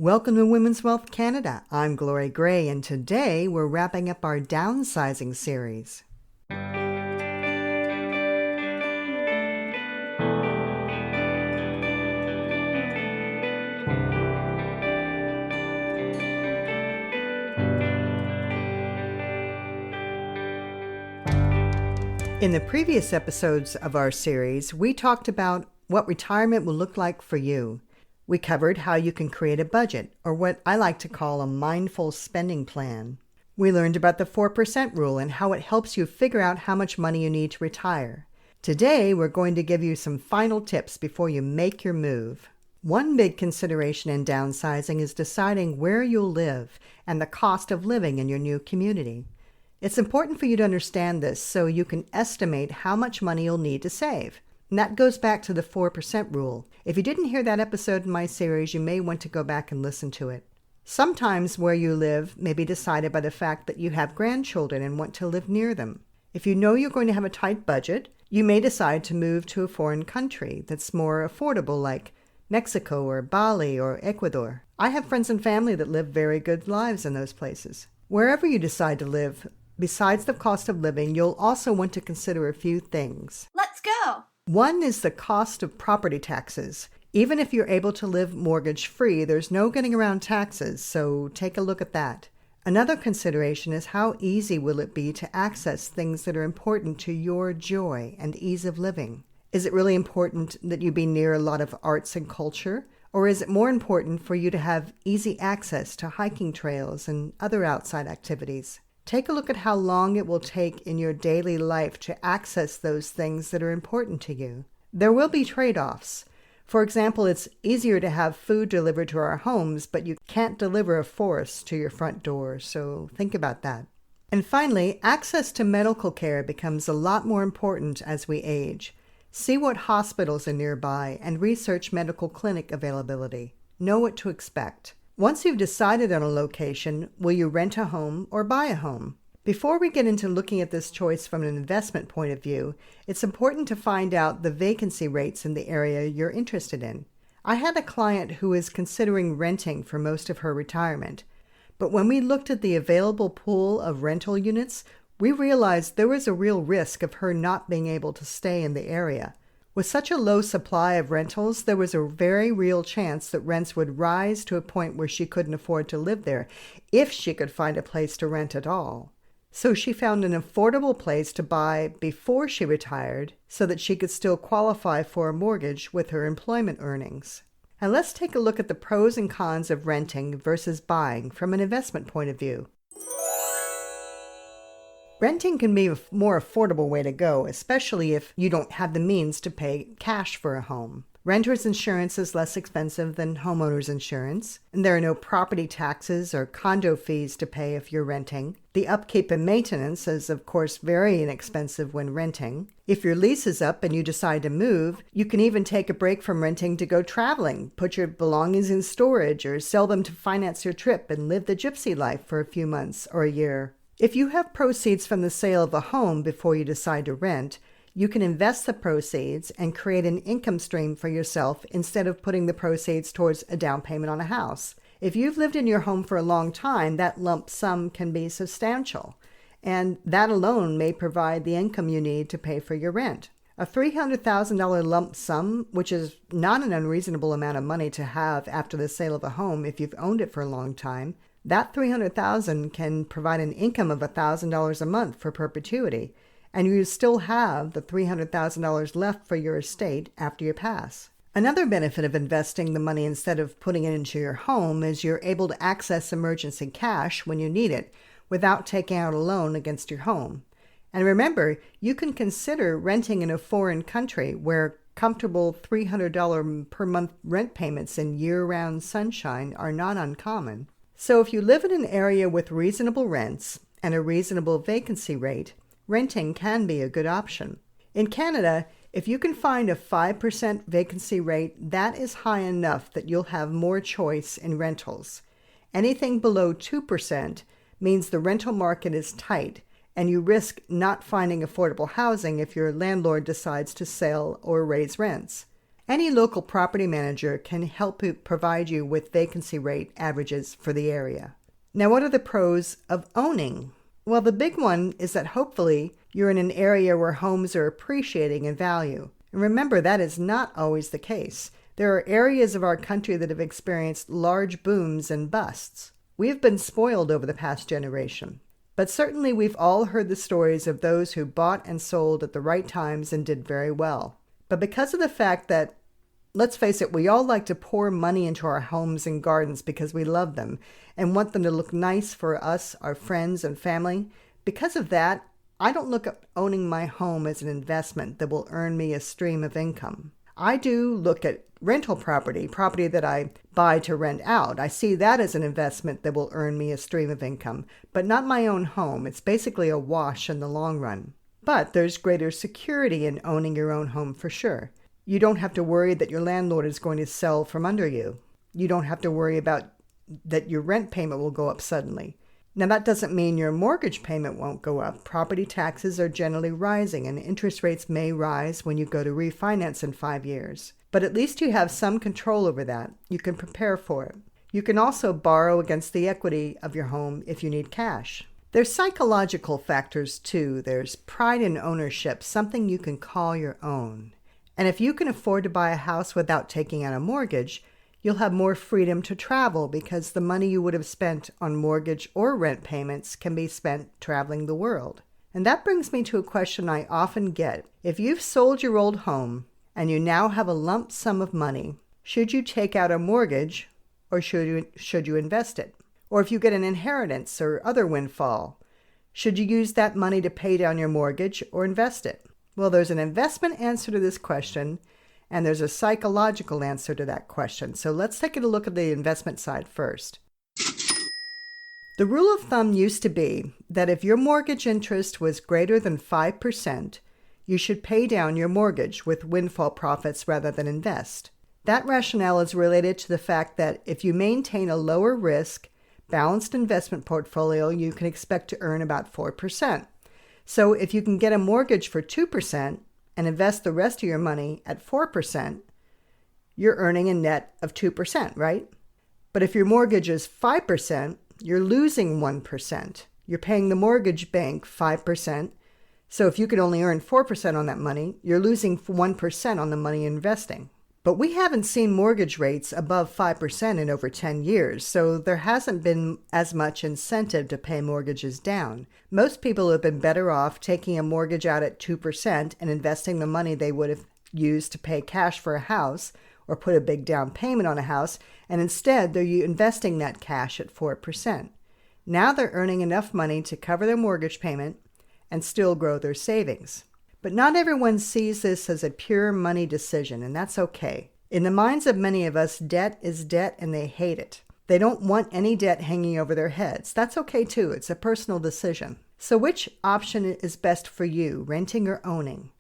Welcome to Women's Wealth Canada. I'm Glory Gray, and today we're wrapping up our Downsizing Series. In the previous episodes of our series, we talked about what retirement will look like for you. We covered how you can create a budget, or what I like to call a mindful spending plan. We learned about the 4% rule and how it helps you figure out how much money you need to retire. Today, we're going to give you some final tips before you make your move. One big consideration in downsizing is deciding where you'll live and the cost of living in your new community. It's important for you to understand this so you can estimate how much money you'll need to save. And that goes back to the 4% rule. If you didn't hear that episode in my series, you may want to go back and listen to it. Sometimes where you live may be decided by the fact that you have grandchildren and want to live near them. If you know you're going to have a tight budget, you may decide to move to a foreign country that's more affordable, like Mexico or Bali or Ecuador. I have friends and family that live very good lives in those places. Wherever you decide to live, besides the cost of living, you'll also want to consider a few things. Let's go! One is the cost of property taxes. Even if you're able to live mortgage-free, there's no getting around taxes, so take a look at that. Another consideration is how easy will it be to access things that are important to your joy and ease of living. Is it really important that you be near a lot of arts and culture? Or is it more important for you to have easy access to hiking trails and other outside activities? Take a look at how long it will take in your daily life to access those things that are important to you. There will be trade-offs. For example, it's easier to have food delivered to our homes, but you can't deliver a forest to your front door, so think about that. And finally, access to medical care becomes a lot more important as we age. See what hospitals are nearby and research medical clinic availability. Know what to expect. Once you've decided on a location, will you rent a home or buy a home? Before we get into looking at this choice from an investment point of view, it's important to find out the vacancy rates in the area you're interested in. I had a client who is considering renting for most of her retirement, but when we looked at the available pool of rental units, we realized there was a real risk of her not being able to stay in the area. With such a low supply of rentals, there was a very real chance that rents would rise to a point where she couldn't afford to live there, if she could find a place to rent at all. So she found an affordable place to buy before she retired so that she could still qualify for a mortgage with her employment earnings. Now let's take a look at the pros and cons of renting versus buying from an investment point of view. Renting can be a more affordable way to go, especially if you don't have the means to pay cash for a home. Renter's insurance is less expensive than homeowner's insurance, and there are no property taxes or condo fees to pay if you're renting. The upkeep and maintenance is, of course, very inexpensive when renting. If your lease is up and you decide to move, you can even take a break from renting to go traveling, put your belongings in storage, or sell them to finance your trip and live the gypsy life for a few months or a year. If you have proceeds from the sale of a home before you decide to rent, you can invest the proceeds and create an income stream for yourself instead of putting the proceeds towards a down payment on a house. If you've lived in your home for a long time, that lump sum can be substantial, and that alone may provide the income you need to pay for your rent. A $300,000 lump sum, which is not an unreasonable amount of money to have after the sale of a home if you've owned it for a long time, that $300,000 can provide an income of $1,000 a month for perpetuity, and you still have the $300,000 left for your estate after you pass. Another benefit of investing the money instead of putting it into your home is you're able to access emergency cash when you need it without taking out a loan against your home. And remember, you can consider renting in a foreign country where comfortable $300 per month rent payments in year-round sunshine are not uncommon. So if you live in an area with reasonable rents and a reasonable vacancy rate, renting can be a good option. In Canada, if you can find a 5% vacancy rate, that is high enough that you'll have more choice in rentals. Anything below 2% means the rental market is tight, and you risk not finding affordable housing if your landlord decides to sell or raise rents. Any local property manager can help provide you with vacancy rate averages for the area. Now, what are the pros of owning? Well, the big one is that hopefully you're in an area where homes are appreciating in value. And remember, that is not always the case. There are areas of our country that have experienced large booms and busts. We have been spoiled over the past generation. But certainly we've all heard the stories of those who bought and sold at the right times and did very well. But because of the fact that, let's face it, we all like to pour money into our homes and gardens because we love them and want them to look nice for us, our friends and family, because of that, I don't look at owning my home as an investment that will earn me a stream of income. I do look at rental property that I buy to rent out. I see that as an investment that will earn me a stream of income, but not my own home. It's basically a wash in the long run. But there's greater security in owning your own home for sure. You don't have to worry that your landlord is going to sell from under you. You don't have to worry about that your rent payment will go up suddenly. Now, that doesn't mean your mortgage payment won't go up. Property taxes are generally rising, and interest rates may rise when you go to refinance in 5 years. But at least you have some control over that. You can prepare for it. You can also borrow against the equity of your home if you need cash. There's psychological factors too. There's pride in ownership, something you can call your own. And if you can afford to buy a house without taking out a mortgage, you'll have more freedom to travel because the money you would have spent on mortgage or rent payments can be spent traveling the world. And that brings me to a question I often get. If you've sold your old home and you now have a lump sum of money, should you take out a mortgage or should you invest it? Or if you get an inheritance or other windfall, should you use that money to pay down your mortgage or invest it? Well, there's an investment answer to this question, and there's a psychological answer to that question. So let's take a look at the investment side first. The rule of thumb used to be that if your mortgage interest was greater than 5%, you should pay down your mortgage with windfall profits rather than invest. That rationale is related to the fact that if you maintain a lower risk, balanced investment portfolio, you can expect to earn about 4%. So if you can get a mortgage for 2%, and invest the rest of your money at 4%, you're earning a net of 2%, right? But if your mortgage is 5%, you're losing 1%. You're paying the mortgage bank 5%. So if you could only earn 4% on that money, you're losing 1% on the money investing. But we haven't seen mortgage rates above 5% in over 10 years, so there hasn't been as much incentive to pay mortgages down. Most people have been better off taking a mortgage out at 2% and investing the money they would have used to pay cash for a house or put a big down payment on a house, and instead they're investing that cash at 4%. Now they're earning enough money to cover their mortgage payment and still grow their savings. But not everyone sees this as a pure money decision, and that's okay. In the minds of many of us, debt is debt and they hate it. They don't want any debt hanging over their heads. That's okay too. It's a personal decision. So which option is best for you, renting or owning?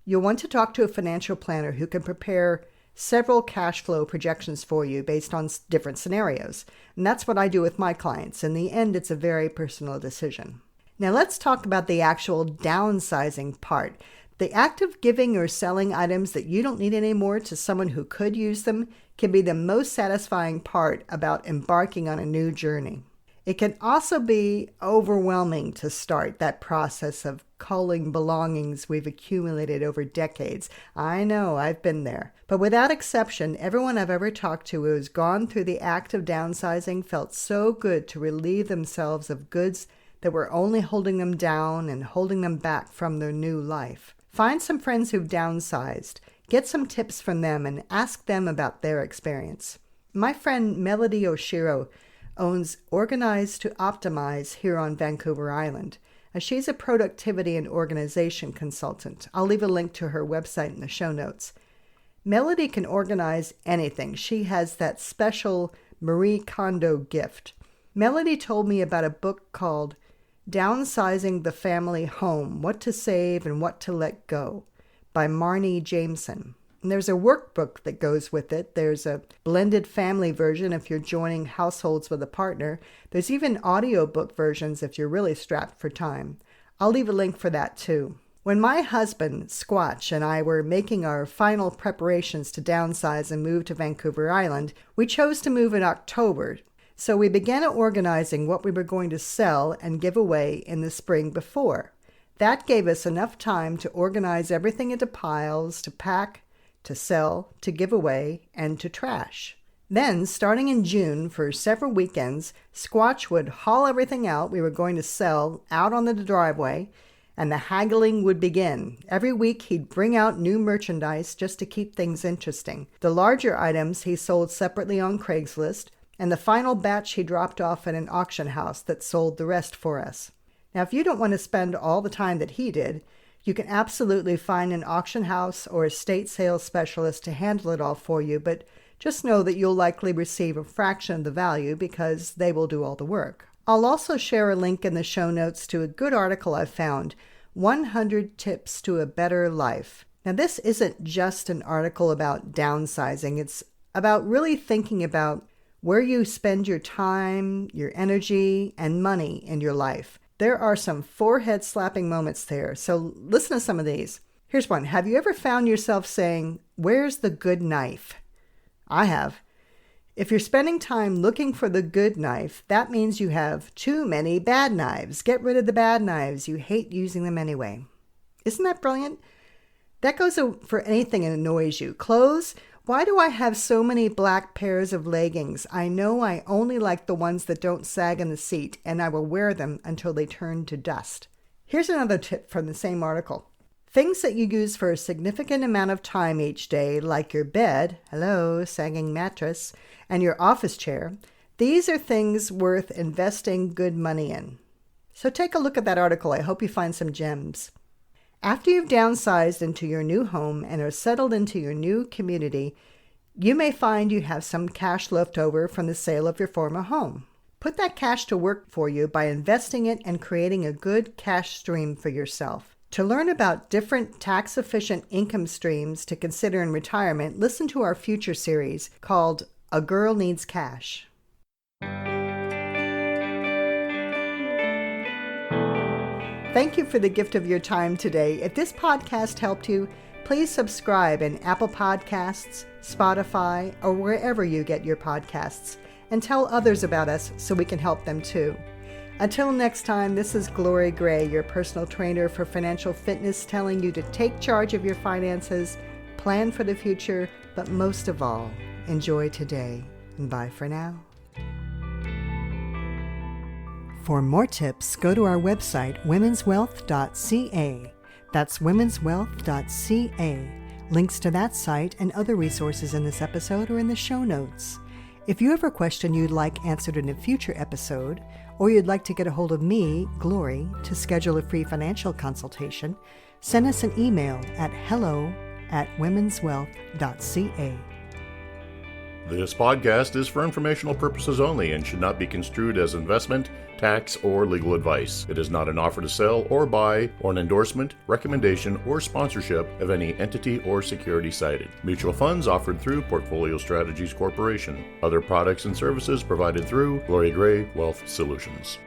You'll want to talk to a financial planner who can prepare several cash flow projections for you based on different scenarios. And that's what I do with my clients. In the end, it's a very personal decision. Now let's talk about the actual downsizing part. The act of giving or selling items that you don't need anymore to someone who could use them can be the most satisfying part about embarking on a new journey. It can also be overwhelming to start that process of culling belongings we've accumulated over decades. I know, I've been there. But without exception, everyone I've ever talked to who has gone through the act of downsizing felt so good to relieve themselves of goods that were only holding them down and holding them back from their new life. Find some friends who've downsized, get some tips from them, and ask them about their experience. My friend Melody Oshiro owns Organize to Optimize here on Vancouver Island. She's a productivity and organization consultant. I'll leave a link to her website in the show notes. Melody can organize anything. She has that special Marie Kondo gift. Melody told me about a book called Downsizing the Family Home, What to Save and What to Let Go by Marni, Jameson. And there's a workbook that goes with it. There's a blended family version if you're joining households with a partner. There's even audiobook versions if you're really strapped for time. I'll leave a link for that too. When my husband, Squatch, and I were making our final preparations to downsize and move to Vancouver Island, we chose to move in October. So we began organizing what we were going to sell and give away in the spring before. That gave us enough time to organize everything into piles, to pack, to sell, to give away, and to trash. Then, starting in June, for several weekends, Squatch would haul everything out we were going to sell out on the driveway, and the haggling would begin. Every week he'd bring out new merchandise just to keep things interesting. The larger items he sold separately on Craigslist, and the final batch he dropped off at an auction house that sold the rest for us. Now, if you don't want to spend all the time that he did, you can absolutely find an auction house or estate sales specialist to handle it all for you, but just know that you'll likely receive a fraction of the value because they will do all the work. I'll also share a link in the show notes to a good article I found, 100 Tips to a Better Life. Now, this isn't just an article about downsizing. It's about really thinking about where you spend your time, your energy, and money in your life. There are some forehead-slapping moments there, so listen to some of these. Here's one. Have you ever found yourself saying, "Where's the good knife?" I have. If you're spending time looking for the good knife, that means you have too many bad knives. Get rid of the bad knives. You hate using them anyway. Isn't that brilliant? That goes for anything that annoys you. Clothes? Why do I have so many black pairs of leggings? I know I only like the ones that don't sag in the seat, and I will wear them until they turn to dust. Here's another tip from the same article. Things that you use for a significant amount of time each day, like your bed, hello, sagging mattress, and your office chair, these are things worth investing good money in. So take a look at that article. I hope you find some gems. After you've downsized into your new home and are settled into your new community, you may find you have some cash left over from the sale of your former home. Put that cash to work for you by investing it and creating a good cash stream for yourself. To learn about different tax-efficient income streams to consider in retirement, listen to our future series called A Girl Needs Cash. Thank you for the gift of your time today. If this podcast helped you, please subscribe in Apple Podcasts, Spotify, or wherever you get your podcasts, and tell others about us so we can help them too. Until next time, this is Glory Gray, your personal trainer for financial fitness, telling you to take charge of your finances, plan for the future, but most of all, enjoy today. And bye for now. For more tips, go to our website, womenswealth.ca. That's womenswealth.ca. Links to that site and other resources in this episode are in the show notes. If you have a question you'd like answered in a future episode, or you'd like to get a hold of me, Glory, to schedule a free financial consultation, send us an email at hello@womenswealth.ca. This podcast is for informational purposes only and should not be construed as investment, tax, or legal advice. It is not an offer to sell or buy, or an endorsement, recommendation, or sponsorship of any entity or security cited. Mutual funds offered through Portfolio Strategies Corporation. Other products and services provided through Glory Gray Wealth Solutions.